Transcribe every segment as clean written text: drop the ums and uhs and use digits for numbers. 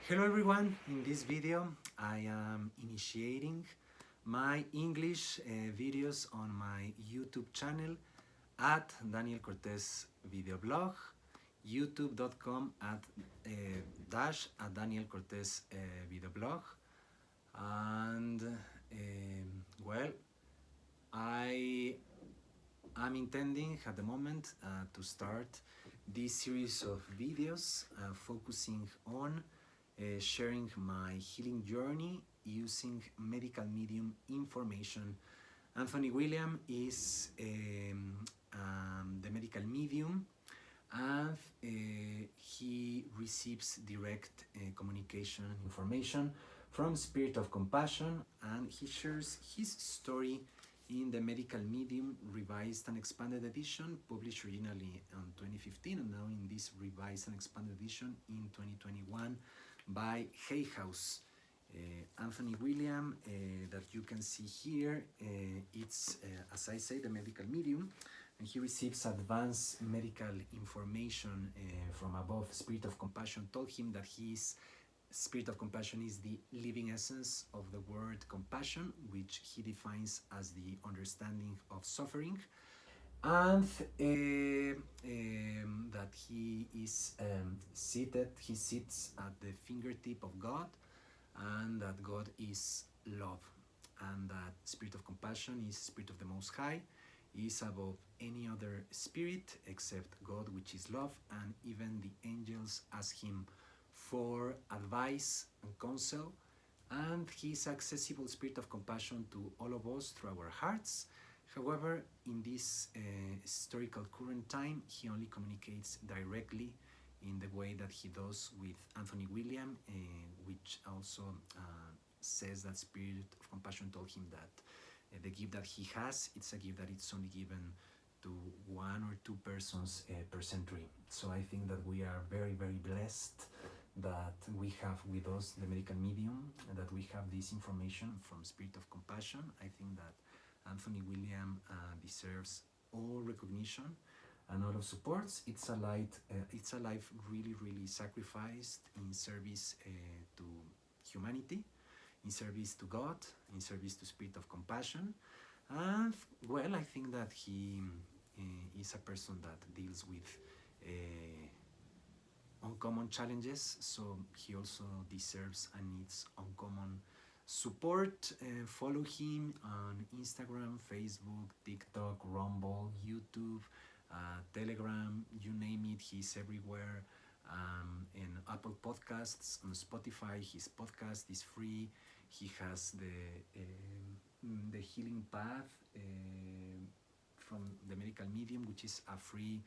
Hello everyone, in this video I am initiating my English videos on my YouTube channel at Daniel Cortez Video Blog, youtube.com dash at Daniel Cortez Video Blog. And well, I am intending at the moment to start this series of videos focusing on sharing my healing journey using medical medium information. Anthony William is the medical medium, and he receives direct communication information from Spirit of Compassion, and he shares his story in the Medical Medium Revised and Expanded Edition, published originally in 2015 and now in this Revised and Expanded Edition in 2021 by Hay House. Anthony William, that you can see here, it's, as I say, the medical medium, and he receives advanced medical information from above. Spirit of Compassion told him that his Spirit of Compassion is the living essence of the word compassion, which he defines as the understanding of suffering, and that he is he sits at the fingertip of God, and that God is love, and that Spirit of Compassion is Spirit of the Most High, is above any other spirit except God, which is love, and even the angels ask him for advice and counsel, and he is accessible Spirit of Compassion to all of us through our hearts. However, in this historical current time, he only communicates directly in the way that he does with Anthony William, which also says that Spirit of Compassion told him that the gift that he has, it's a gift that it's only given to one or two persons per century. So I think that we are very, very blessed that we have with us the medical medium, and that we have this information from Spirit of Compassion. I think that Anthony William deserves all recognition and all of supports. It's a life really, really sacrificed in service to humanity, in service to God, in service to Spirit of Compassion. And well, I think that he is a person that deals with uncommon challenges, so he also deserves and needs uncommon support. Follow him on Instagram, Facebook, TikTok, Rumble, YouTube, Telegram, you name it, he's everywhere. In Apple Podcasts, on Spotify, his podcast is free. He has the Healing Path from the Medical Medium, which is a free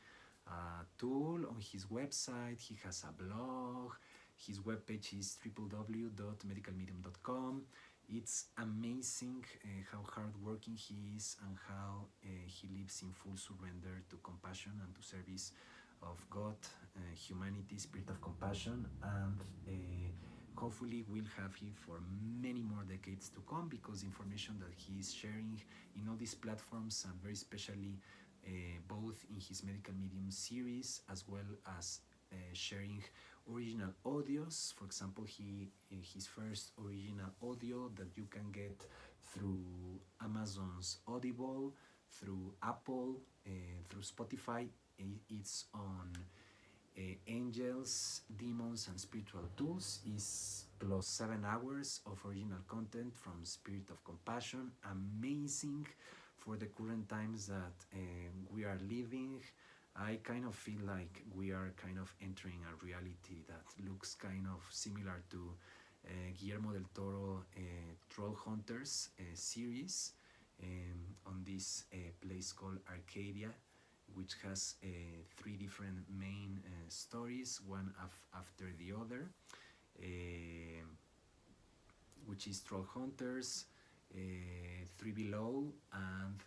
tool on his website. He has a blog. His webpage is www.medicalmedium.com. It's amazing how hardworking he is and how he lives in full surrender to compassion and to service of God, humanity, Spirit of Compassion, and hopefully we'll have him for many more decades to come, because information that he is sharing in all these platforms, and very especially both in his Medical Medium series, as well as sharing original audios. For example, his first original audio that you can get through Amazon's Audible, through Apple, through Spotify. It's on Angels, Demons, and Spiritual Tools. Is plus 7 hours of original content from Spirit of Compassion. Amazing for the current times that we are living. I kind of feel like we are kind of entering a reality that looks kind of similar to Guillermo del Toro Troll Hunters series on this place called Arcadia, which has 3 different main stories, one after the other, which is Troll Hunters, 3 Below, and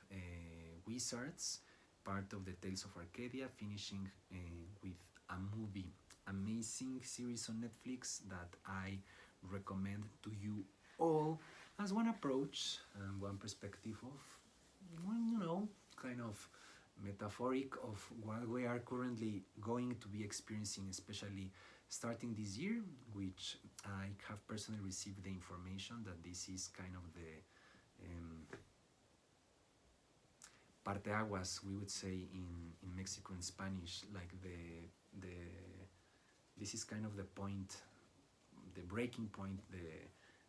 Wizards, part of the Tales of Arcadia, finishing with a movie. Amazing series on Netflix that I recommend to you all as one approach and one perspective of, kind of metaphoric of what we are currently going to be experiencing, especially starting this year, which I have personally received the information that this is kind of the parteaguas, we would say in Mexico in Spanish, like the this is kind of the point, the breaking point,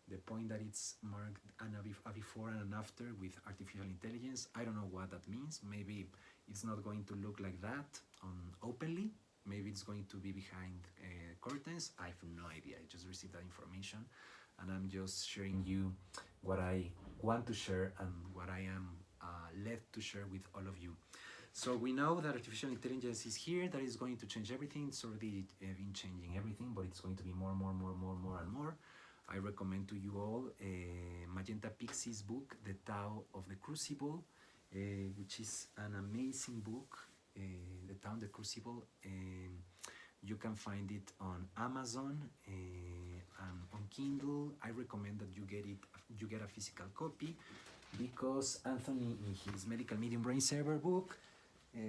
the point that it's marked a before and an after with artificial intelligence. I don't know what that means. Maybe it's not going to look like that openly. Maybe it's going to be behind curtains. I have no idea. I just received that information, and I'm just sharing you what I want to share and what I am led to share with all of you. So we know that artificial intelligence is here, that is going to change everything. It's already been changing everything, but it's going to be more and more. I recommend to you all Magenta Pixie's book, The Tao of the Crucible, which is an amazing book, The Tao of the Crucible. You can find it on Amazon and on Kindle. I recommend that you get a physical copy, because Anthony, in his Medical Medium Brain Saver book,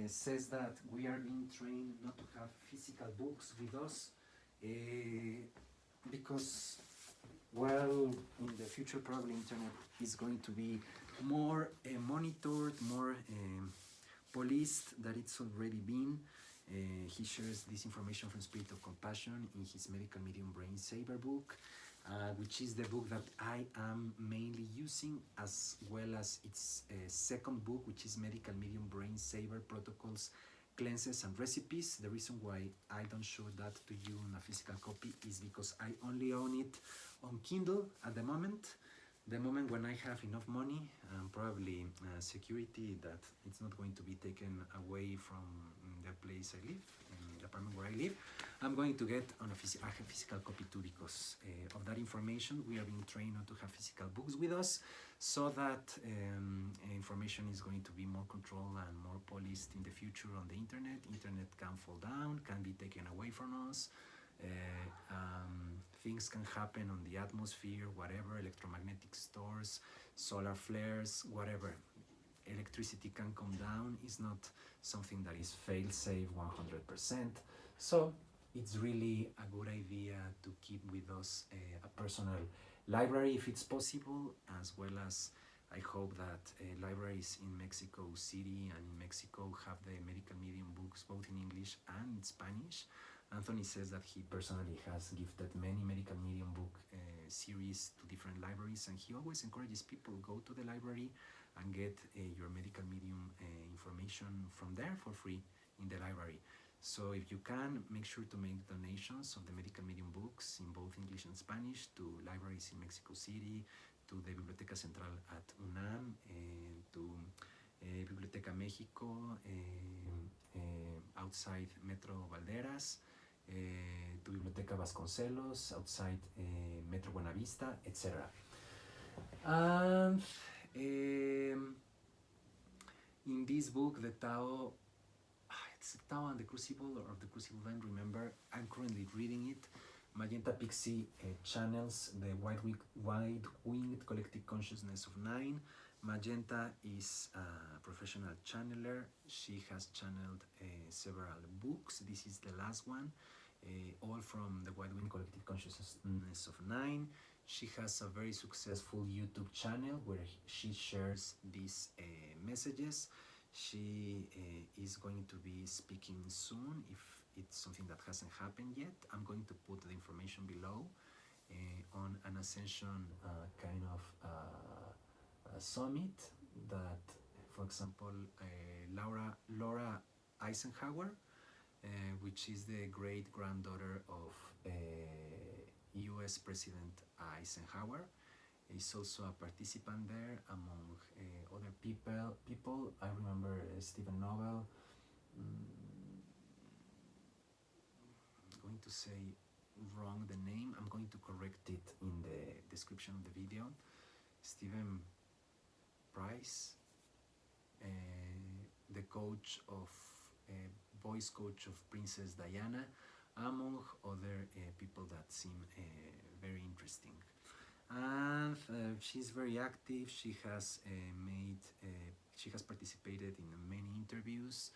says that we are being trained not to have physical books with us, because, well, in the future probably internet is going to be more monitored, more policed than it's already been. He shares this information from Spirit of Compassion in his Medical Medium Brain Saver book, which is the book that I am mainly using, as well as its second book, which is Medical Medium Brain Saver Protocols, Cleanses and Recipes. The reason why I don't show that to you in a physical copy is because I only own it on Kindle at the moment. The moment when I have enough money and probably security that it's not going to be taken away from the place I live, in the apartment where I live, I'm going to get on a physical copy too, because of that information. We are being trained not to have physical books with us, so that information is going to be more controlled and more policed in the future on the internet. Internet can fall down, can be taken away from us. Things can happen on the atmosphere, whatever, electromagnetic storms, solar flares, whatever. Electricity can come down. It's not something that is fail-safe 100%. So it's really a good idea to keep with us a personal library if it's possible, as well as I hope that libraries in Mexico City and in Mexico have the medical medium books both in English and in Spanish. Anthony says that he personally has gifted many medical medium book series to different libraries, and he always encourages people, go to the library and get your medical medium information from there for free in the library. So if you can, make sure to make donations of the medical medium books in both English and Spanish to libraries in Mexico City, to the Biblioteca Central at UNAM, to Biblioteca México outside Metro Valderas, to Biblioteca Vasconcelos outside Metro Buenavista, etc. And in this book, the Tao, it's the Tao and the Crucible, or the Crucible, I don't remember. I'm currently reading it. Magenta Pixie channels the wide-winged collective consciousness of 9. Magenta is a professional channeler. She has channeled several books. This is the last one, all from the wide-winged collective consciousness of 9. She has a very successful YouTube channel where she shares these messages. She is going to be speaking soon, if it's something that hasn't happened yet. I'm going to put the information below on an ascension kind of summit that, for example, Laura Eisenhower, which is the great granddaughter of US President Eisenhower, is also a participant there, among other people. I remember Stephen Nobel. I'm going to say wrong the name. I'm going to correct it in the description of the video. Stephen Price, the coach of voice coach of Princess Diana, among other people that seem very interesting. And she's very active. She has she has participated in many interviews,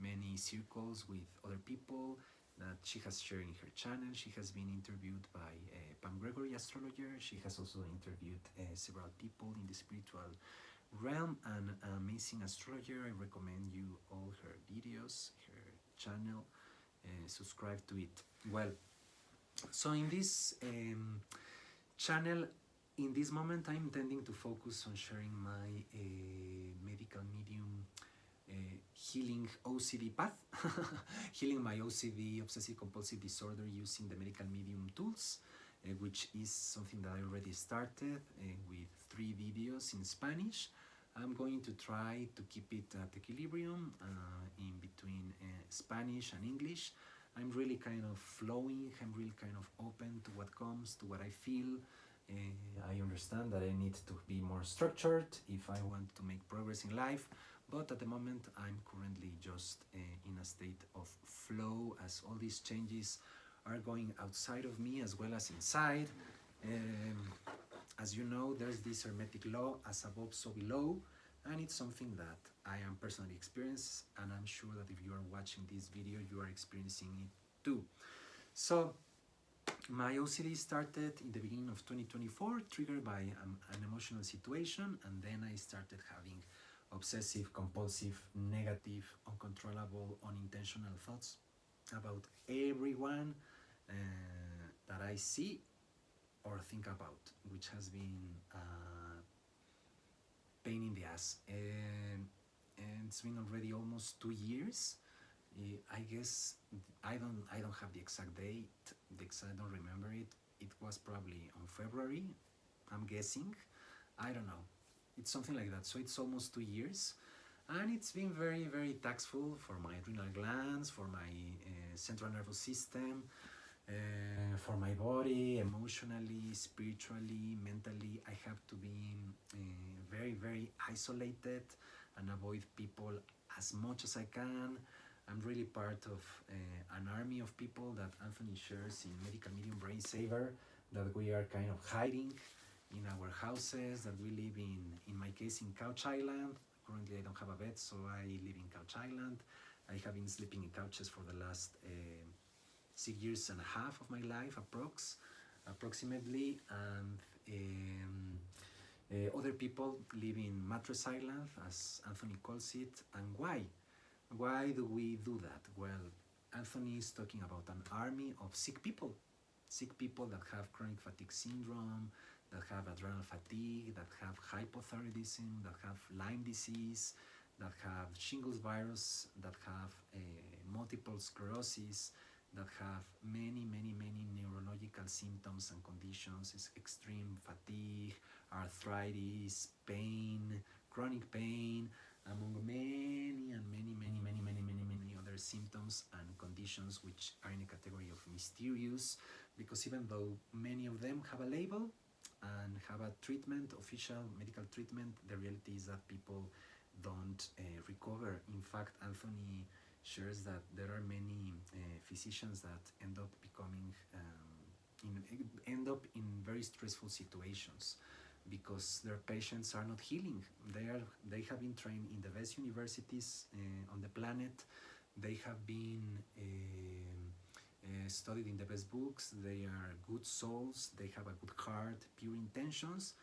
many circles with other people that she has shared in her channel. She has been interviewed by Pam astrologer. She has also interviewed several people in the spiritual realm, and amazing astrologer. I recommend you all her videos, her channel. Subscribe to it. Well, so in this channel, in this moment, I'm intending to focus on sharing my medical medium healing OCD path, healing my OCD, obsessive compulsive disorder, using the medical medium tools, which is something that I already started with 3 videos in Spanish. I'm going to try to keep it at equilibrium in between Spanish and English. I'm really kind of flowing, I'm really kind of open to what comes, to what I feel. I understand that I need to be more structured if I want to make progress in life, but at the moment I'm currently just in a state of flow, as all these changes are going outside of me as well as inside. As you know, there's this hermetic law, as above so below, and it's something that I am personally experiencing, and I'm sure that if you are watching this video you are experiencing it too. So my OCD started in the beginning of 2024, triggered by an emotional situation, and then I started having obsessive, compulsive, negative, uncontrollable, unintentional thoughts about everyone that I see or think about, which has been pain in the ass. And it's been already almost 2 years. I guess I don't have the exact date. I don't remember it. It was probably on February, I'm guessing. I don't know. It's something like that. So it's almost 2 years, and it's been very, very taxful for my adrenal glands, for my central nervous system, for my body, emotionally, spiritually, mentally. I have to be very, very isolated and avoid people as much as I can. I'm really part of an army of people that Anthony shares in Medical Medium Brain Saver, that we are kind of hiding in our houses, that we live in my case, in Couch Island. Currently I don't have a bed, so I live in Couch Island. I have been sleeping in couches for the last 6 years and a half of my life, approximately, and other people live in Mattress Island, as Anthony calls it. And why? Why do we do that? Well, Anthony is talking about an army of sick people that have chronic fatigue syndrome, that have adrenal fatigue, that have hypothyroidism, that have Lyme disease, that have shingles virus, that have multiple sclerosis, that have many, many, many neurological symptoms and conditions. It's extreme fatigue, arthritis, pain, chronic pain, among many and many other symptoms and conditions, which are in a category of mysterious, because even though many of them have a label and have a treatment, official medical treatment, the reality is that people don't recover. In fact, Anthony shares that there are many physicians that end up becoming in very stressful situations, because their patients are not healing. They have been trained in the best universities on the planet. They have been studied in the best books. They are good souls. They have a good heart, pure intentions,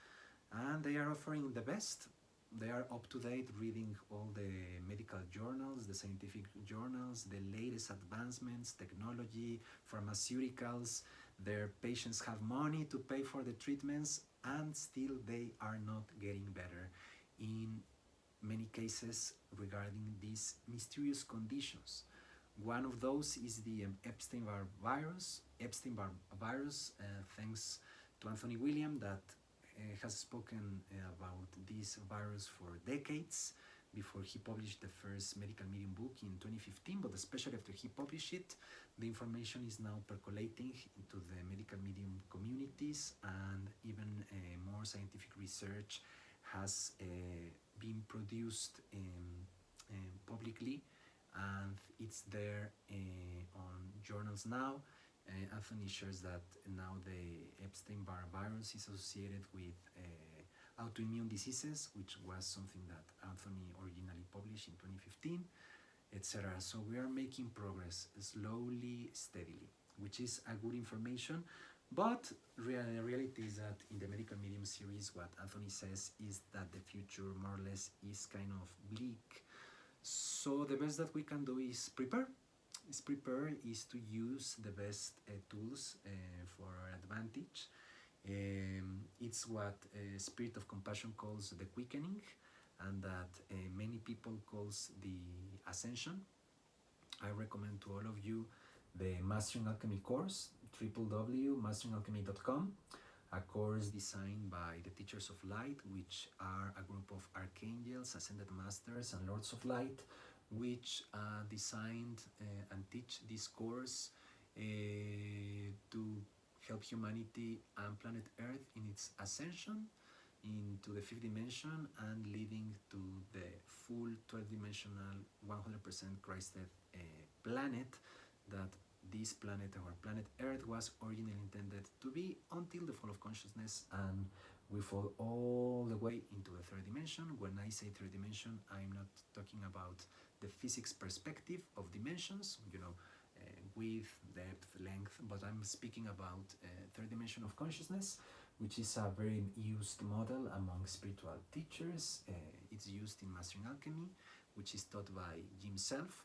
and they are offering the best. They are up to date, reading all the medical journals, the scientific journals, the latest advancements, technology, pharmaceuticals. Their patients have money to pay for the treatments, and still they are not getting better in many cases regarding these mysterious conditions. One of those is the Epstein-Barr virus. Thanks to Anthony William, that has spoken about this virus for decades, before he published the first medical medium book in 2015, but especially after he published it, the information is now percolating into the medical medium communities, and even more scientific research has been produced publicly, and it's there on journals now. Anthony shares that now the Epstein-Barr virus is associated with autoimmune diseases, which was something that Anthony originally published in 2015, etc. So we are making progress slowly, steadily, which is a good information. But reality is that in the medical medium series, what Anthony says is that the future more or less is kind of bleak. So the best that we can do is prepare. Is to use the best tools for our advantage. It's what Spirit of Compassion calls the quickening, and that many people calls the ascension. I recommend to all of you the Mastering Alchemy course, www.masteringalchemy.com, a course designed by the Teachers of Light, which are a group of archangels, ascended masters, and lords of light, which designed and teach this course to help humanity and planet Earth in its ascension into the fifth dimension and leading to the full 12-dimensional 100% Christed planet that this planet, our planet Earth, was originally intended to be until the fall of consciousness, and we fall all the way into the third dimension. When I say third dimension, I'm not talking about the physics perspective of dimensions, width, depth, length, but I'm speaking about third dimension of consciousness, which is a very used model among spiritual teachers. It's used in Mastering Alchemy, which is taught by Jim Self.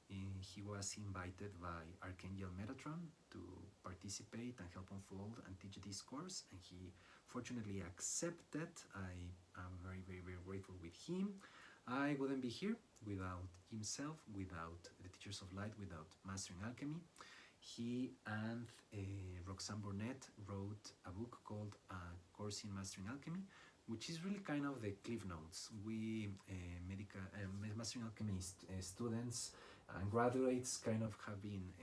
He was invited by Archangel Metatron to participate and help unfold and teach this course, and he fortunately accepted. I am very, very, very grateful with him. I wouldn't be here without himself, without the Teachers of Light, without Mastering Alchemy. He and Roxanne Burnett wrote a book called A Course in Mastering Alchemy, which is really kind of the cliff notes. We Mastering Alchemy students and graduates kind of have been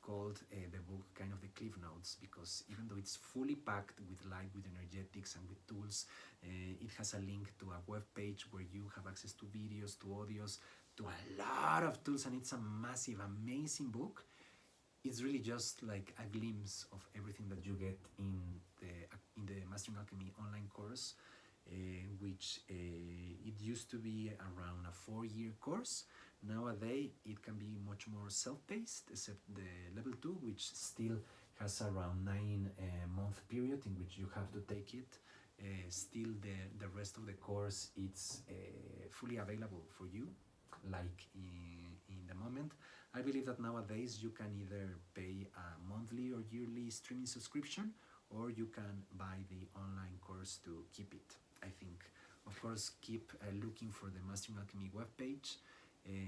called the book kind of the cliff notes, because even though it's fully packed with light, with energetics, and with tools, it has a link to a web page where you have access to videos, to audios, to a lot of tools, and it's a massive, amazing book. It's really just like a glimpse of everything that you get in the Mastering Alchemy online course, which it used to be around a 4-year course. Nowadays, it can be much more self-paced, except the level 2, which still has around 9-month period in which you have to take it. Still, the rest of the course it's fully available for you, like in the moment. I believe that nowadays you can either pay a monthly or yearly streaming subscription, or you can buy the online course to keep it. I think, of course, keep looking for the Mastering Alchemy webpage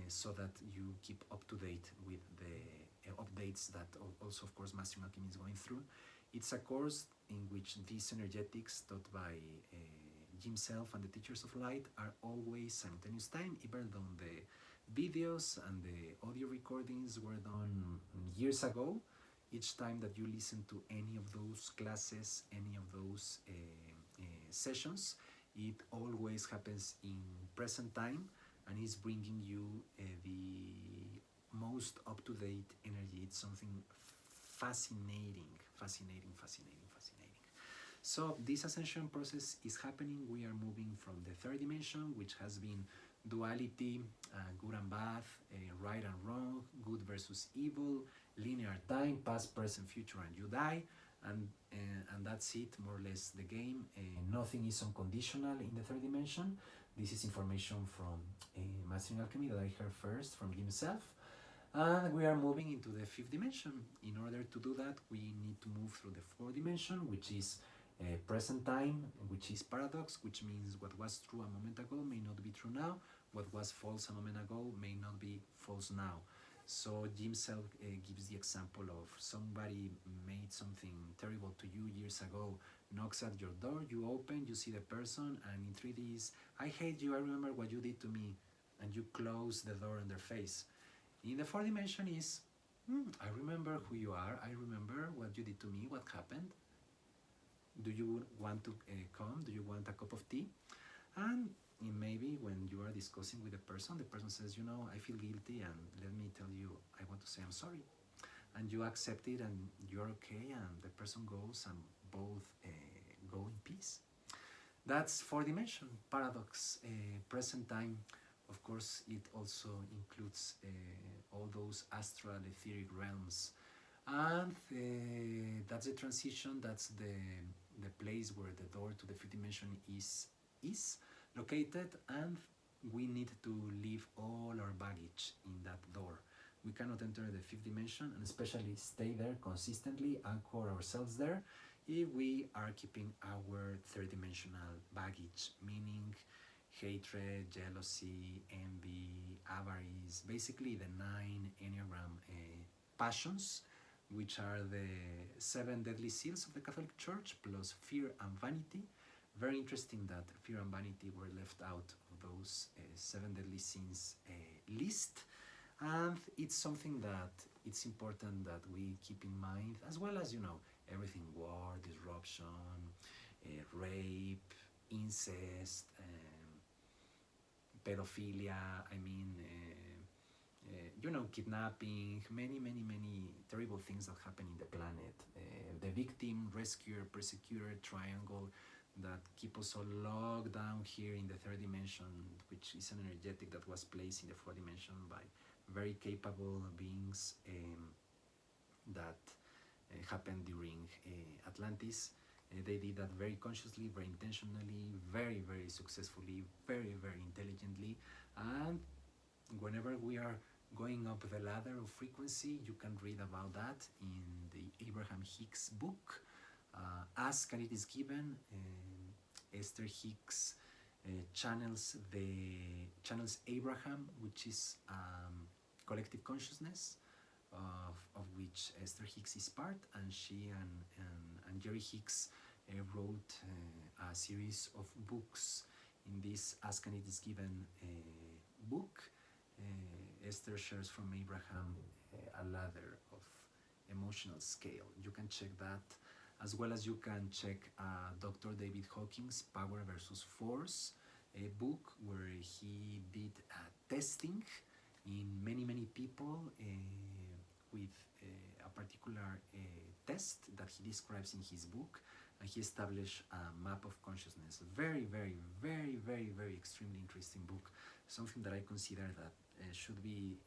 so that you keep up to date with the updates that also, of course, Mastering Alchemy is going through. It's a course in which these energetics taught by Jim Self and the Teachers of Light are always simultaneous time, even though the videos and the audio recordings were done years ago. Each time that you listen to any of those classes, any of those sessions, it always happens in present time, and is bringing you the most up-to-date energy. It's something fascinating. So this ascension process is happening. We are moving from the third dimension, which has been duality, good and bad, right and wrong, good versus evil, linear time, past, present, future, and you die, and that's it, more or less, the game. Nothing is unconditional in the third dimension. This is information from Mastering Alchemy that I heard first from himself. And we are moving into the fifth dimension. In order to do that, we need to move through the fourth dimension, which is present time, which is paradox, which means what was true a moment ago may not be true now. What was false a moment ago may not be false now. So Jim Self gives the example of somebody made something terrible to you years ago, knocks at your door, you open, you see the person, and in 3D is, I hate you, I remember what you did to me, and you close the door on their face. In the fourth dimension is, I remember who you are, I remember what you did to me, what happened. Do you want to come? Do you want a cup of tea? And maybe when you are discussing with the person says, I feel guilty, and let me tell you, I want to say I'm sorry. And you accept it, and you're okay, and the person goes, and both go in peace. That's fourth dimension, paradox, present time. Of course, it also includes all those astral etheric realms. And that's the transition, that's the place where the door to the fifth dimension is located, and we need to leave all our baggage in that door. We cannot enter the fifth dimension and especially stay there consistently, anchor ourselves there, if we are keeping our third dimensional baggage, meaning hatred, jealousy, envy, avarice, basically the 9 Enneagram passions, which are the 7 deadly sins of the Catholic Church, plus fear and vanity. Very interesting that fear and vanity were left out of those 7 deadly sins list. And it's something that it's important that we keep in mind, as well as, everything: war, disruption, rape, incest, pedophilia, kidnapping, many terrible things that happen in the planet. The victim, rescuer, persecutor triangle that keep us all locked down here in the third dimension, which is an energetic that was placed in the fourth dimension by very capable beings that happened during Atlantis. They did that very consciously, very intentionally, very successfully, very intelligently. And whenever we are going up the ladder of frequency, you can read about that in the Abraham Hicks book, Ask and It Is Given. Esther Hicks channels Abraham, which is collective consciousness, of which Esther Hicks is part, and she and Jerry Hicks wrote a series of books in this Ask and It Is Given book. Esther shares from Abraham a ladder of emotional scale. You can check that, as well as you can check Dr. David Hawkins' Power versus Force, a book where he did testing in many people with a particular test that he describes in his book, and he established a map of consciousness. Very extremely interesting book, something that I consider that should be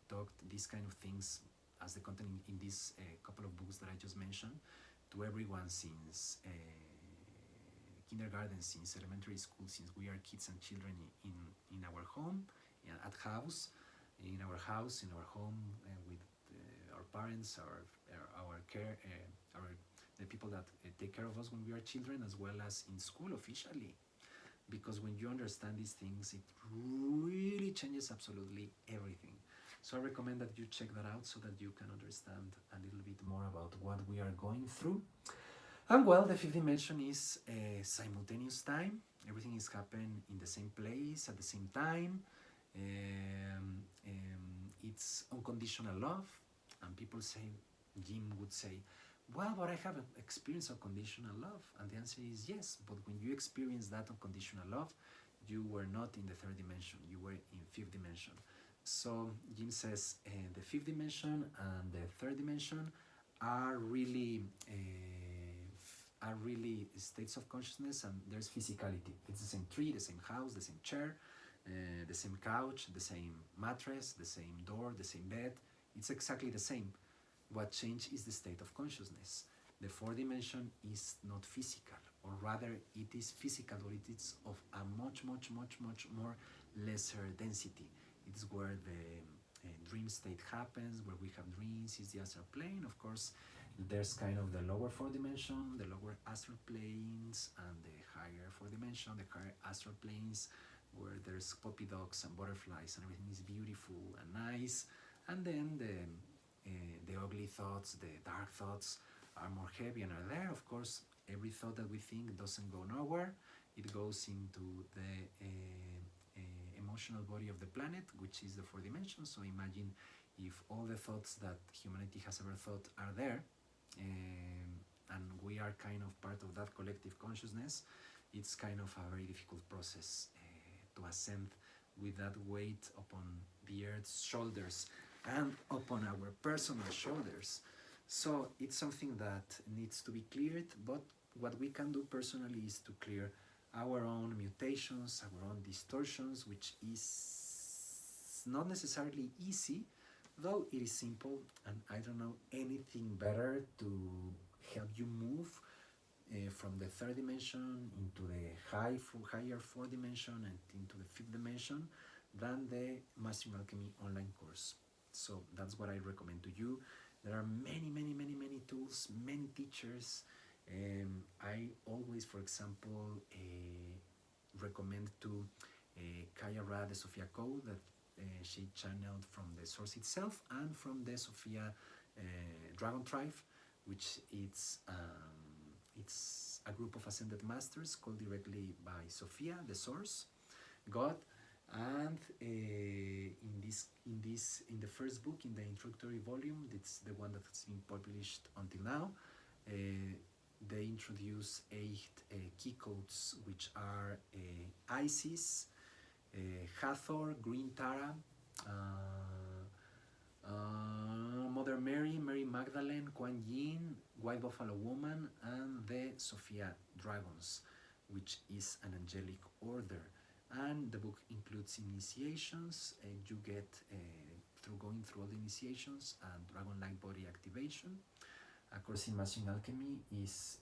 talked, these kind of things, as the content in these couple of books that I just mentioned, to everyone since kindergarten, since elementary school, since we are kids and children in our home, in our house, in our home, with our parents, our care, the people that take care of us when we are children, as well as in school officially. Because when you understand these things, it really changes absolutely everything. So I recommend that you check that out so that you can understand a little bit more about what we are going through. And well, the fifth dimension is simultaneous time. Everything is happening in the same place at the same time. It's unconditional love. And people say, Jim would say, well, but I haven't experienced unconditional love. And the answer is yes, but when you experience that unconditional love, you were not in the third dimension, you were in fifth dimension. So Jim says the fifth dimension and the third dimension are really states of consciousness, and there's physicality. It's the same tree, the same house, the same chair, the same couch, the same mattress, the same door, the same bed. It's exactly the same. What changed is the state of consciousness. The fourth dimension is not physical, or rather it is physical, but it is of a much more lesser density. It's where the dream state happens, where we have dreams, is the astral plane. Of course, there's kind of the lower fourth dimension, the lower astral planes, and the higher fourth dimension, the higher astral planes, where there's puppy dogs and butterflies and everything is beautiful and nice. And then the ugly thoughts, the dark thoughts are more heavy and are there. Of course, every thought that we think doesn't go nowhere. It goes into the emotional body of the planet, which is the fourth dimension. So imagine if all the thoughts that humanity has ever thought are there, and we are kind of part of that collective consciousness, it's kind of a very difficult process to ascend with that weight upon the earth's shoulders and upon our personal shoulders. So it's something that needs to be cleared, but what we can do personally is to clear our own mutations, our own distortions, which is not necessarily easy, Though it is simple, and I don't know anything better to help you move from the third dimension into the higher fourth dimension and into the fifth dimension than the Mastering Alchemy online course. So that's what I recommend to you. There are many tools, many teachers. I always, for example, recommend to Kaya Ra the Sophia Code that she channeled from the source itself and from the Sophia Dragon Tribe, which it's a group of ascended masters called directly by Sophia, the source, God. And in the first book, in the introductory volume, it's the one that has been published until now. They introduce 8 key codes, which are Isis, Hathor, Green Tara, Mother Mary, Mary Magdalene, Kuan Yin, White Buffalo Woman, and the Sophia Dragons, which is an angelic order. And the book includes initiations. You get through going through all the initiations and Dragon Light Body activation. A course in Mastering Alchemy is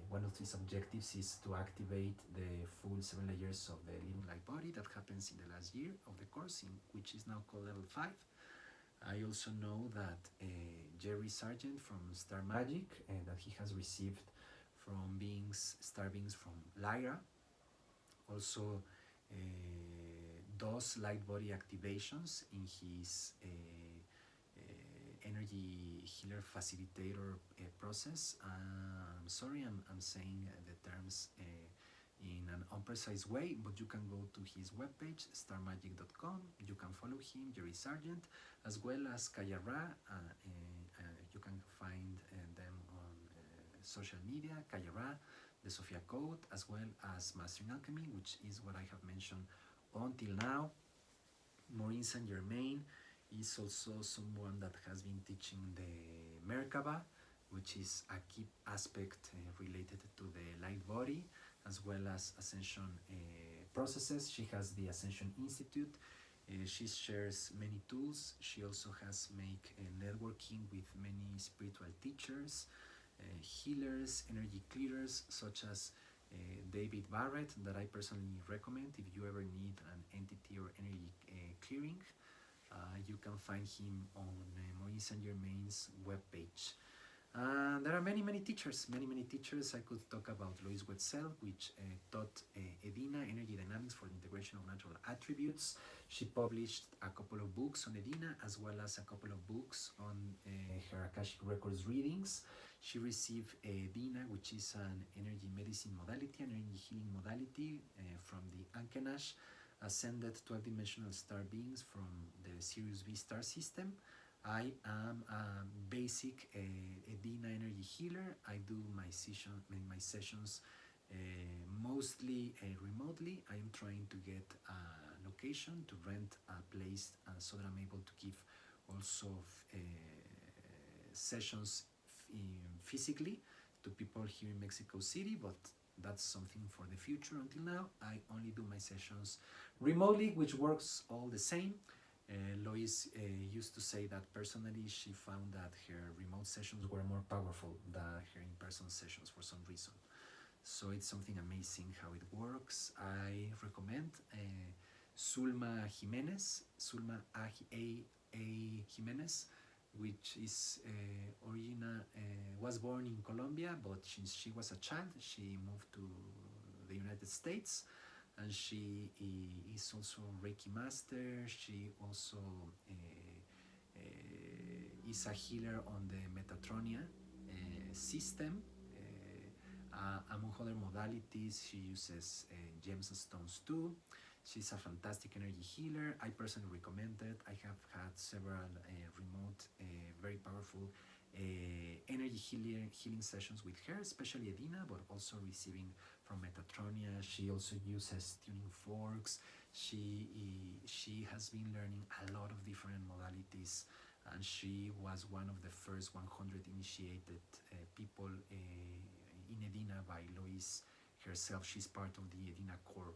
one of its objectives is to activate the full 7 layers of the Living Light Body that happens in the last year of the course, which is now called level 5. I also know that Jerry Sargent from Star Magic, that he has received from star beings from Lyra, also does light body activations in his energy healer facilitator process. I'm sorry, I'm saying the terms in an unprecise way, but you can go to his webpage, starmagic.com. You can follow him, Jerry Sargent, as well as Kaya Ra. You can find them on social media, Kaya Ra, the Sophia Code, as well as Mastering Alchemy, which is what I have mentioned until now. Maureen Saint Germain is also someone that has been teaching the Merkaba, which is a key aspect related to the light body, as well as ascension processes. She has the Ascension Institute. She shares many tools. She also has made networking with many spiritual teachers, healers, energy clearers, such as David Barrett, that I personally recommend if you ever need an entity or energy clearing. You can find him on Maureen Saint Germain's webpage. There are many teachers, many teachers. I could talk about Lois Wetzel, which taught Edina, Energy Dynamics for the Integration of Natural Attributes. She published a couple of books on Edina, as well as a couple of books on her Akashic Records readings. She received Edina, which is an energy medicine modality, an energy healing modality from the Ankenash ascended 12-dimensional star beings from the Sirius B star system. I am a basic Edina energy healer. I do my sessions mostly remotely. I am trying to get a location to rent a place so that I'm able to give also sessions physically to people here in Mexico City, but that's something for the future. Until now, I only do my sessions remotely, which works all the same. Lois used to say that personally she found that her remote sessions were more powerful than her in-person sessions for some reason. So it's something amazing how it works. I recommend Zulma Jimenez, A. Jimenez, which is was born in Colombia, but since she was a child, she moved to the United States. And she is also a Reiki master. She also is a healer on the Metatronia system. Among other modalities, she uses gems and stones too. She's a fantastic energy healer. I personally recommend it. I have had several remote, very powerful energy healing sessions with her, especially Edina, but also receiving from Metatronia. She also uses tuning forks. She has been learning a lot of different modalities, and she was one of the first 100 initiated people in Edina by Lois herself. She's part of the Edina core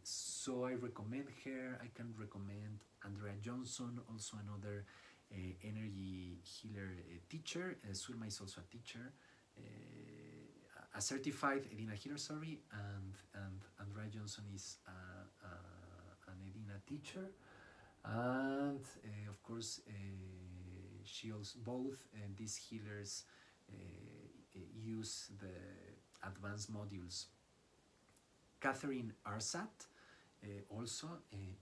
So I recommend her. I can recommend Andrea Johnson, also another energy healer teacher. Surma is also a teacher, a certified Edina healer, sorry, and Andrea Johnson is an Edina teacher. And of course, she also, both these healers use the advanced modules. Catherine Arsat also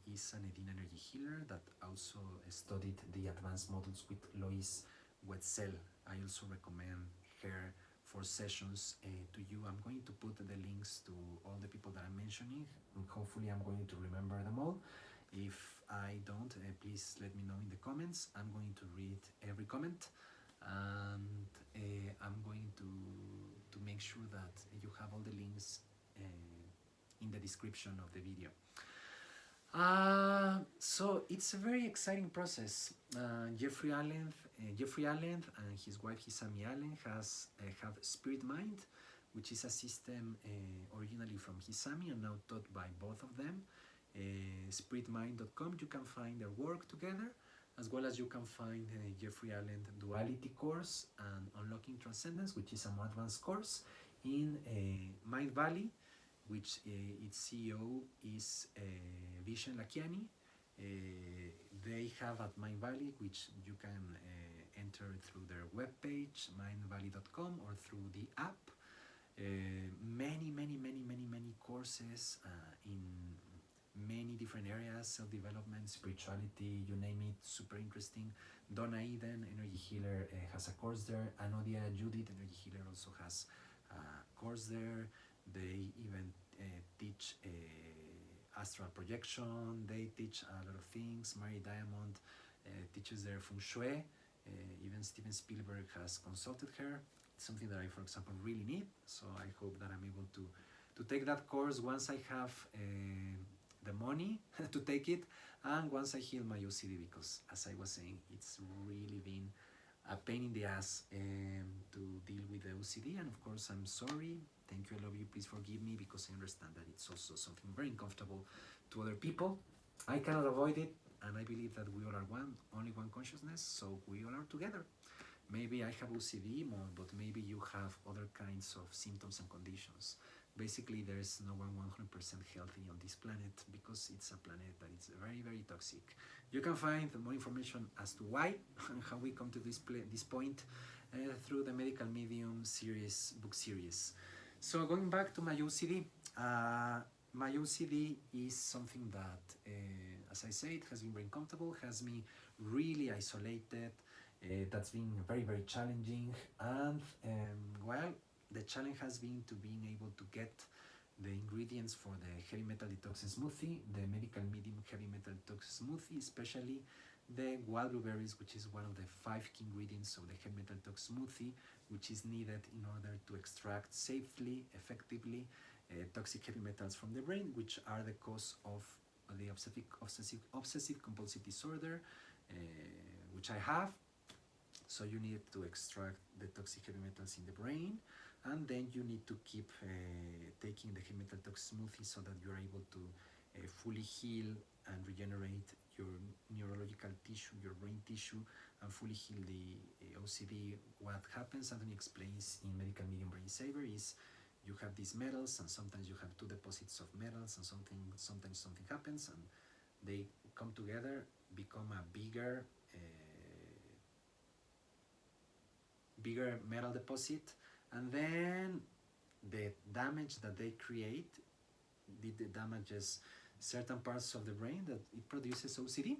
is an Edina energy healer that also studied the advanced modules with Lois Wetzel. I also recommend her for sessions to you. I'm going to put the links to all the people that I'm mentioning, and hopefully I'm going to remember them all. If I don't, please let me know in the comments. I'm going to read every comment, and I'm going to make sure that you have all the links in the description of the video. So it's a very exciting process. Jeffrey Allen and his wife Hisami Allen have Spirit Mind, which is a system originally from Hisami and now taught by both of them. Spiritmind.com, you can find their work together, as well as you can find Jeffrey Allen Duality course and Unlocking Transcendence, which is a more advanced course in Mind Valley, which its CEO is Vishen Lakiani. They have at Mind Valley, which you can enter through their webpage, mindvalley.com, or through the app. Many courses in many different areas, self-development, spirituality, you name it, super interesting. Donna Eden, energy healer, has a course there. Anodia Judith, energy healer, also has a course there. They even teach astral projection. They teach a lot of things. Mary Diamond teaches their feng shui. Even Steven Spielberg has consulted her. It's something that I, for example, really need. So I hope that I'm able to take that course once I have the money to take it, and once I heal my OCD, because as I was saying, it's really been a pain in the ass to deal with the OCD. And of course, I'm sorry. Thank you, I love you. Please forgive me, because I understand that it's also something very uncomfortable to other people. I cannot avoid it, and I believe that we all are one, only one consciousness, so we all are together. Maybe I have OCD more, but maybe you have other kinds of symptoms and conditions. Basically, there's no one 100% healthy on this planet, because it's a planet that is very toxic. You can find more information as to why and how we come to this point through the Medical Medium series, book series. So going back to my OCD, my OCD is something that, as I said, has been very uncomfortable, has me really isolated. That's been very challenging, and well, the challenge has been to being able to get the ingredients for the heavy metal detox smoothie, the Medical Medium heavy metal detox smoothie, especially the wild blueberries, which is one of the 5 key ingredients of the heavy metal detox smoothie, which is needed in order to extract safely, effectively toxic heavy metals from the brain, which are the cause of the obsessive compulsive disorder, which I have. So you need to extract the toxic heavy metals in the brain, and then you need to keep taking the heavy metal detox smoothie so that you're able to fully heal and regenerate your neurological tissue, your brain tissue, and fully heal the OCD. What happens, Anthony explains in Medical Medium Brain Saver, is you have these metals, and sometimes you have 2 deposits of metals, and sometimes something happens, and they come together, become a bigger metal deposit, and then the damage that they create, it damages certain parts of the brain that it produces OCD.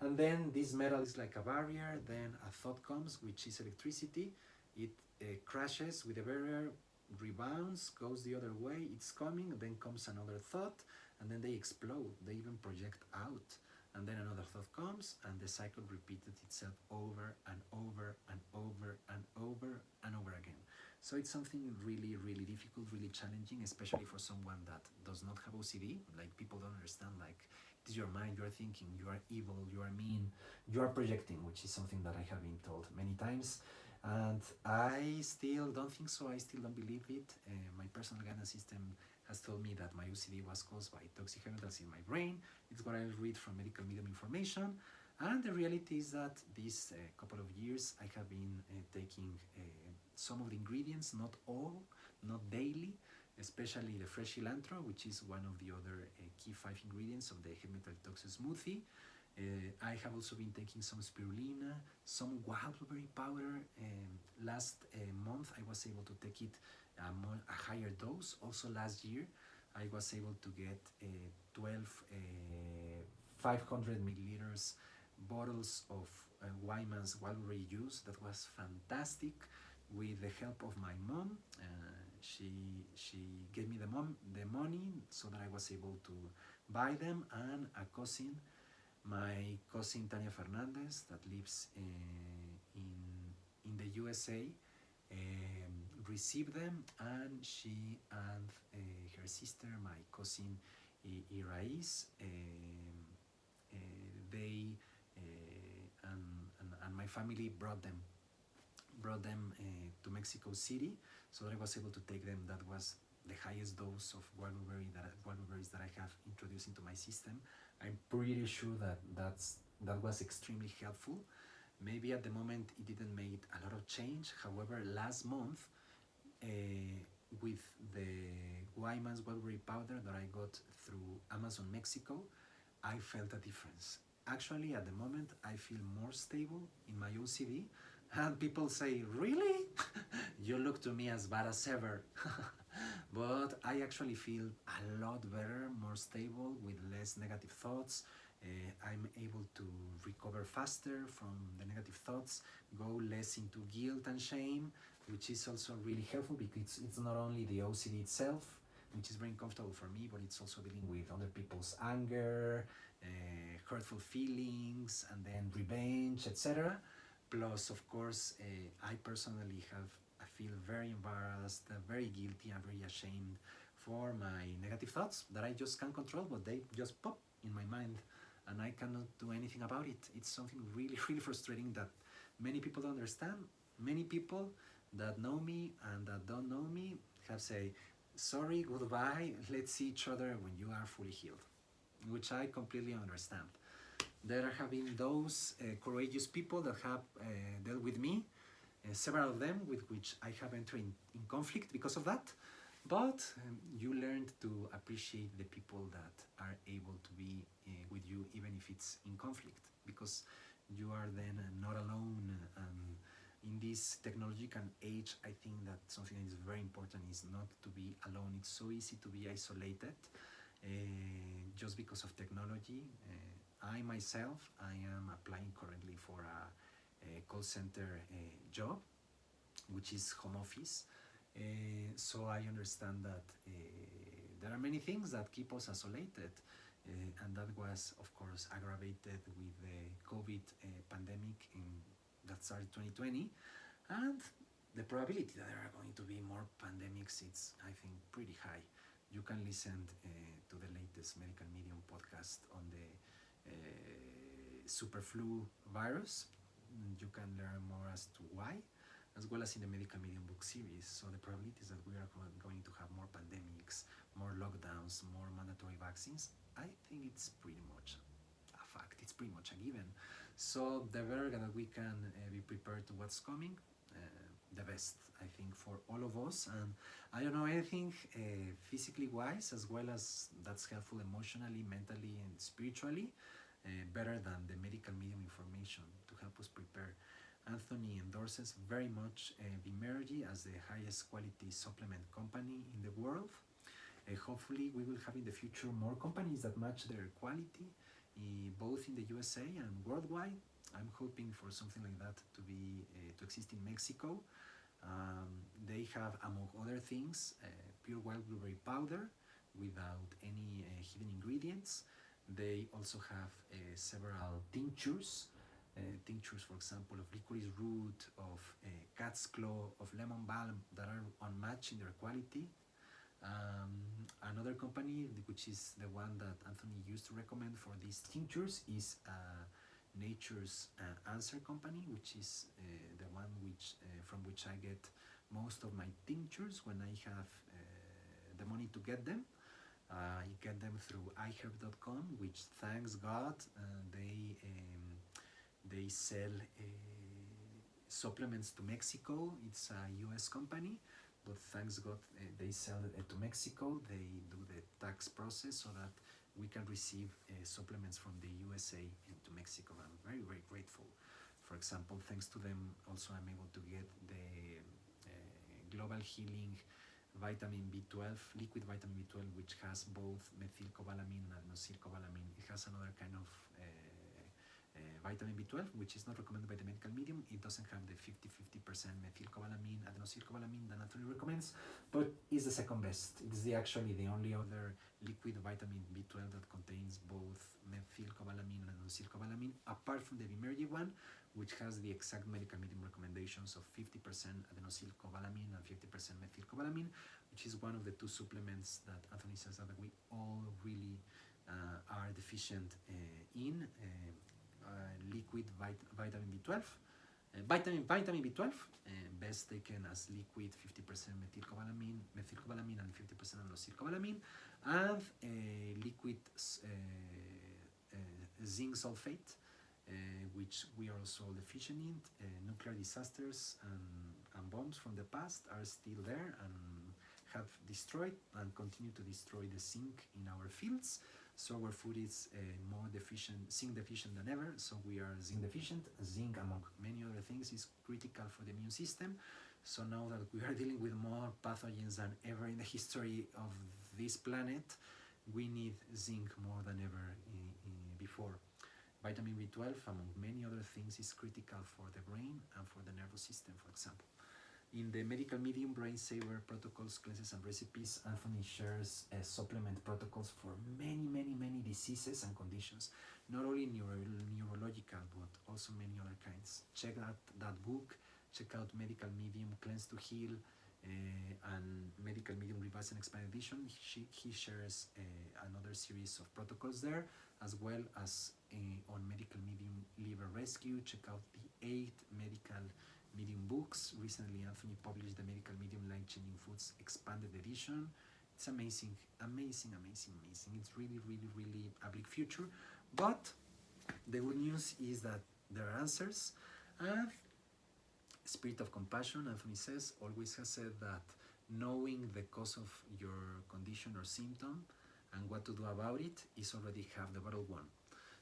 And then this metal is like a barrier, then a thought comes, which is electricity. It crashes with the barrier, rebounds, goes the other way, it's coming, then comes another thought, and then they explode, they even project out. And then another thought comes, and the cycle repeated itself over and over and over and over and over again. So it's something really difficult, really challenging, especially for someone that does not have OCD. Like, people don't understand, like, it is your mind, you are thinking, you are evil, you are mean, you are projecting, which is something that I have been told many times. And I still don't think so. I still don't believe it. My personal guidance system has told me that my OCD was caused by toxic chemicals in my brain. It's what I read from medical medium information. And the reality is that these couple of years I have been taking some of the ingredients, not all, not daily, especially the fresh cilantro, which is one of the other key 5 ingredients of the heavy metal detox smoothie. I have also been taking some spirulina, some wild blueberry powder. Last month I was able to take it a higher dose. Also last year I was able to get 12 500 milliliters bottles of Wyman's wild blueberry juice. That was fantastic. With the help of my mom, she gave me the money so that I was able to buy them, and a cousin, my cousin Tania Fernandez, that lives in the USA, received them, and she and her sister, my cousin Irais, they and my family brought them to Mexico City, so that I was able to take them. That was the highest dose of wild blueberries that I have introduced into my system. I'm pretty sure that was extremely helpful. Maybe at the moment it didn't make a lot of change. However, last month, with the Wyman's wild powder that I got through Amazon Mexico, I felt a difference. Actually, at the moment, I feel more stable in my OCD, and people say, "Really? You look to me as bad as ever." But I actually feel a lot better, more stable, with less negative thoughts. I'm able to recover faster from the negative thoughts, go less into guilt and shame, which is also really helpful because it's not only the OCD itself, which is very uncomfortable for me, but it's also dealing with other people's anger, hurtful feelings, and then revenge, etc. Plus, of course, I personally I feel very embarrassed, very guilty, and very ashamed for my negative thoughts that I just can't control, but they just pop in my mind, and I cannot do anything about it. It's something really, really frustrating that many people don't understand. Many people that know me and that don't know me have said, "Sorry, goodbye, let's see each other when you are fully healed," which I completely understand. There have been those courageous people that have dealt with me, several of them with which I have entered in conflict because of that. But you learn to appreciate the people that are able to be with you, even if it's in conflict, because you are then not alone. In this technological age, I think that something that is very important is not to be alone. It's so easy to be isolated just because of technology. I myself, I am applying currently for a call center job, which is home office. So I understand that there are many things that keep us isolated, and that was, of course, aggravated with the COVID pandemic that started 2020, and the probability that there are going to be more pandemics, it's, I think, pretty high. You can listen to the latest Medical Medium podcast on the super flu virus. You can learn more as to why, as well as in the Medical Medium book series. So the probability is that we are going to have more pandemics, more lockdowns, more mandatory vaccines. I think it's pretty much a fact. It's pretty much a given. So the better that we can be prepared to what's coming, the best, I think, for all of us. And I don't know anything physically wise, as well as that's helpful emotionally, mentally, and spiritually, better than the medical medium information to help us prepare. Anthony endorses very much Vimergy as the highest quality supplement company in the world. Hopefully, we will have in the future more companies that match their quality, both in the USA and worldwide. I'm hoping for something like that to be to exist in Mexico. They have, among other things, pure wild blueberry powder without any hidden ingredients. They also have several tinctures. Tinctures, for example, of licorice root, of cat's claw, of lemon balm, that are unmatched in their quality. Another company, which is the one that Anthony used to recommend for these tinctures, is Nature's Answer company, which is the one from which I get most of my tinctures when I have the money to get them. I get them through iherb.com, which thanks God they sell supplements to Mexico. It's a US company, but thanks God they sell it to Mexico. They do the tax process so that we can receive supplements from the USA into Mexico. I'm very, very grateful. For example, thanks to them, also I'm able to get the Global Healing vitamin B12, liquid vitamin B12, which has both methylcobalamin and adenosylcobalamin. It has another kind of vitamin B12, which is not recommended by the medical medium. It doesn't have the 50-50% methylcobalamin, adenosylcobalamin that Anthony recommends, but is the second best. It is actually the only other liquid vitamin B12 that contains both methylcobalamin and adenosylcobalamin, apart from the Vimergy one, which has the exact medical medium recommendations of 50% adenosylcobalamin and 50% methylcobalamin, which is one of the two supplements that Anthony says that we all really are deficient in. Liquid vitamin B12, vitamin B12, best taken as liquid 50% methylcobalamin and 50% adenosylcobalamin, and liquid zinc sulfate, which we are also deficient in. Nuclear disasters and bombs from the past are still there and have destroyed and continue to destroy the zinc in our fields. So our food is more deficient, zinc deficient than ever. So we are zinc deficient. Zinc, among many other things, is critical for the immune system. So now that we are dealing with more pathogens than ever in the history of this planet, we need zinc more than ever before. Vitamin B12, among many other things, is critical for the brain and for the nervous system, for example. In the medical medium Brain Saver protocols, cleanses, and recipes, Anthony shares supplement protocols for many diseases and conditions, not only neurological, but also many other kinds. Check out that book, check out Medical Medium Cleanse to Heal, and Medical Medium Revised and Expanded Edition. He shares another series of protocols there, as well as on Medical Medium Liver Rescue. Check out the 8 Medical Medium books. Recently, Anthony published the Medical Medium Life Changing Foods Expanded Edition. It's amazing. It's really a big future. But the good news is that there are answers, and spirit of compassion, Anthony says, always has said that knowing the cause of your condition or symptom and what to do about it is already half the battle won.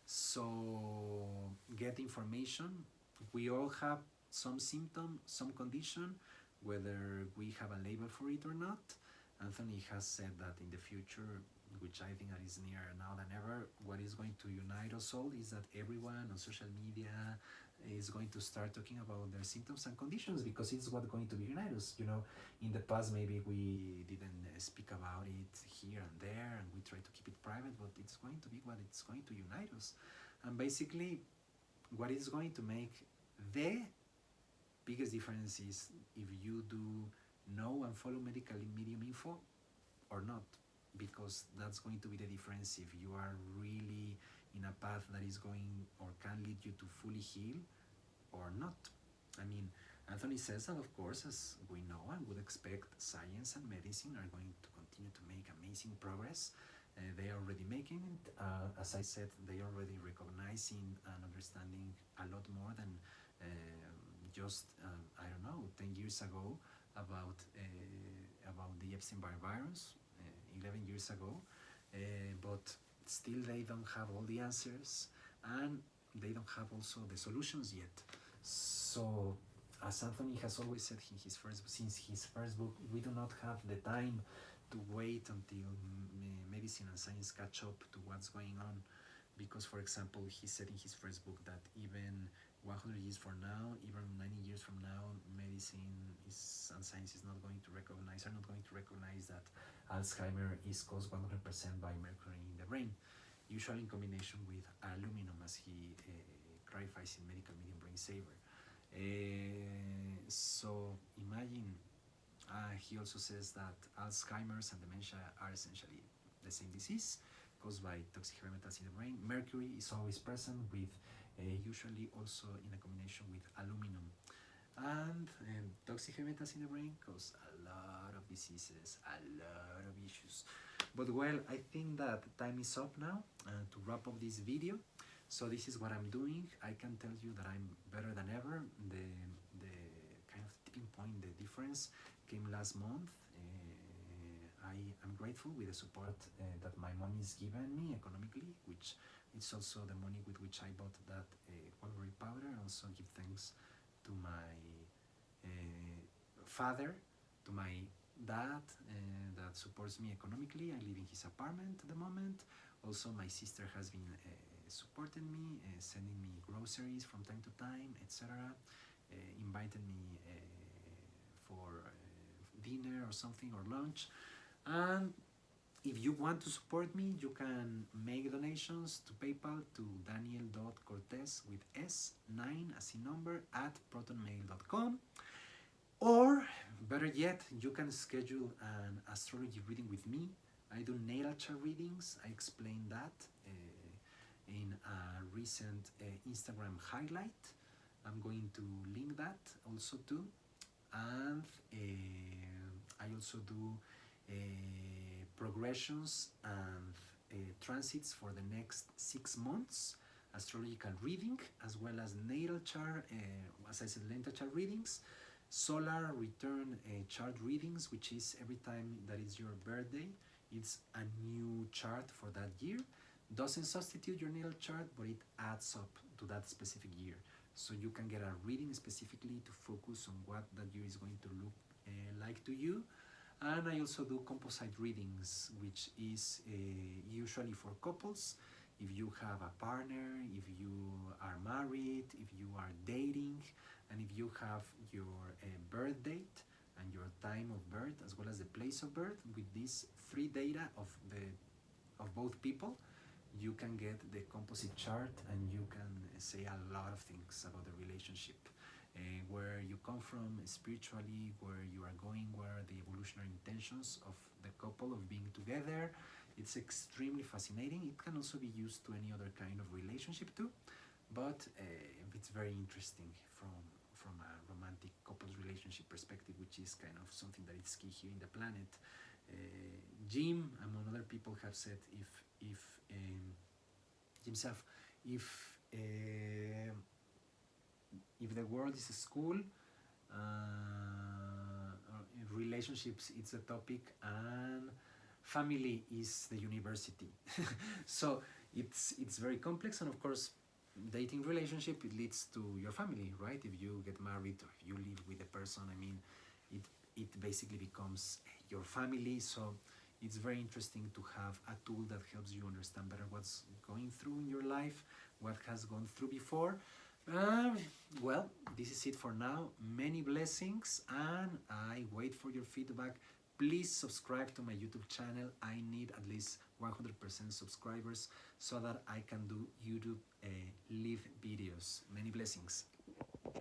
So get information. We all have some symptom, some condition, whether we have a label for it or not. Anthony has said that in the future, which I think that is nearer now than ever, what is going to unite us all is that everyone on social media is going to start talking about their symptoms and conditions, because it's what's going to unite us. You know, in the past maybe we didn't speak about it here and there, and we try to keep it private, but it's going to be what it's going to unite us. And basically, what is going to make the biggest difference is if you do know and follow medical medium info or not, because that's going to be the difference if you are really in a path that is going or can lead you to fully heal or not. I mean, Anthony says that, of course, as we know and would expect, science and medicine are going to continue to make amazing progress. They are already making it. As I said, they are already recognizing and understanding a lot more than just, I don't know, 10 years ago about the Epstein-Barr virus, 11 years ago. But still they don't have all the answers, and they don't have also the solutions yet. So, as Anthony has always said since his first book, we do not have the time to wait until medicine and science catch up to what's going on, because, for example, he said in his first book that even 100 years from now, even 90 years from now, medicine and science are not going to recognize that Alzheimer is caused 100% by mercury in the brain, usually in combination with aluminum, as he clarifies in Medical Medium Brain Saver. So imagine, he also says that Alzheimer's and dementia are essentially the same disease caused by toxic heavy metals in the brain. Mercury is always present with usually also in a combination with aluminum. And toxic heavy metals in the brain cause a lot of diseases, a lot of issues. But well, I think that time is up now to wrap up this video. So this is what I'm doing. I can tell you that I'm better than ever. The kind of tipping point, the difference came last month. I am grateful with the support that my mom is given me economically, which it's also the money with which I bought that Wolverine powder. I also give thanks to my father, to my dad that supports me economically. I live in his apartment at the moment. Also, my sister has been supporting me, sending me groceries from time to time, etc. Invited me for dinner or something, or lunch. And if you want to support me, you can make donations to PayPal to daniel.cortez with S9 as in number at protonmail.com. Or better yet, you can schedule an astrology reading with me. I do natal chart readings. I explained that in a recent Instagram highlight. I'm going to link that also too. And I also do progressions and transits for the next 6 months, astrological reading, as well as natal chart, as I said, natal chart readings, solar return chart readings, which is every time that is your birthday, it's a new chart for that year. Doesn't substitute your natal chart, but it adds up to that specific year. So you can get a reading specifically to focus on what that year is going to look like to you. And I also do composite readings, which is usually for couples. If you have a partner, if you are married, if you are dating, and if you have your birth date and your time of birth, as well as the place of birth, with these 3 data of both people, you can get the composite chart and you can say a lot of things about the relationship. Where you come from spiritually, where you are going, where are the evolutionary intentions of the couple of being together. It's extremely fascinating. It can also be used to any other kind of relationship too, but it's very interesting from a romantic couples relationship perspective, which is kind of something that is key here in the planet. Jim, among other people, have said if the world is a school, relationships it's a topic, and family is the university. So it's very complex, and of course, dating relationship, it leads to your family, right? If you get married or if you live with a person, I mean, it basically becomes your family. So it's very interesting to have a tool that helps you understand better what's going through in your life, what has gone through before. Well, this is it for now. Many blessings, and I wait for your feedback. Please subscribe to my YouTube channel. I need at least 100% subscribers so that I can do YouTube live videos. Many blessings.